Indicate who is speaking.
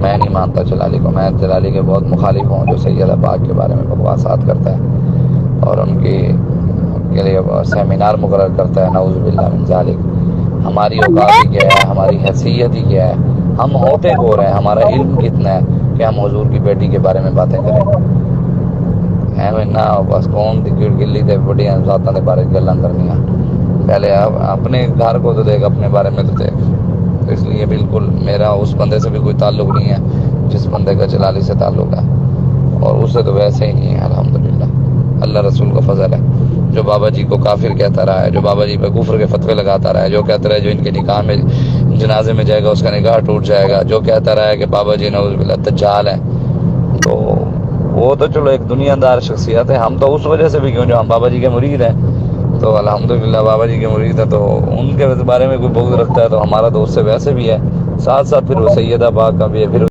Speaker 1: میں نہیں مانتا جلالی کو، میں جلالی کے بہت مخالف ہوں جو سیدہ پاک کے بارے میں بکواسات کرتا ہے اور ان کے لیے سیمینار مقرر کرتا ہے، نعوذ باللہ من ذالک۔ ہماری اوقات ہی کیا ہے، ہماری حیثیت ہی کیا ہے، ہم ہوتے کو رہے ہیں، ہمارا علم کتنا ہے کہ ہم حضور کی بیٹی کے بارے میں باتیں کریں؟ بس کون گلی دے بڑیاں ذاتاں دے بارے گلاں کرنیاں، پہلے اپنے گھر کو تو دیکھ، اپنے بارے میں تو دیکھ۔ اس لیے بالکل میرا اس بندے سے بھی کوئی تعلق نہیں ہے جس بندے کا جلالی سے تعلق ہے، اور اس سے تو ویسے ہی نہیں ہے، الحمدللہ اللہ رسول کا فضل ہے۔ جو بابا جی کو کافر کہتا رہا ہے، جو بابا جی پہ کفر کے فتوے لگاتا رہا ہے، جو کہتا رہا ہے جو ان کے نکاح میں جنازے میں جائے گا اس کا نکاح ٹوٹ جائے گا، جو کہتا رہا ہے کہ بابا جی نعوذ باللہ دجال ہے، تو وہ تو چلو ایک دنیا دار شخصیت ہے۔ ہم تو اس وجہ سے بھی کیوں، جو ہم بابا جی کے مرید ہیں، تو الحمدللہ بابا جی کے مرید ہیں، تو ان کے بارے میں کوئی بغض رکھتا ہے تو ہمارا تو اس سے ویسے بھی ہے، ساتھ ساتھ پھر وہ سیدہ پاک کا بھی ہے، پھر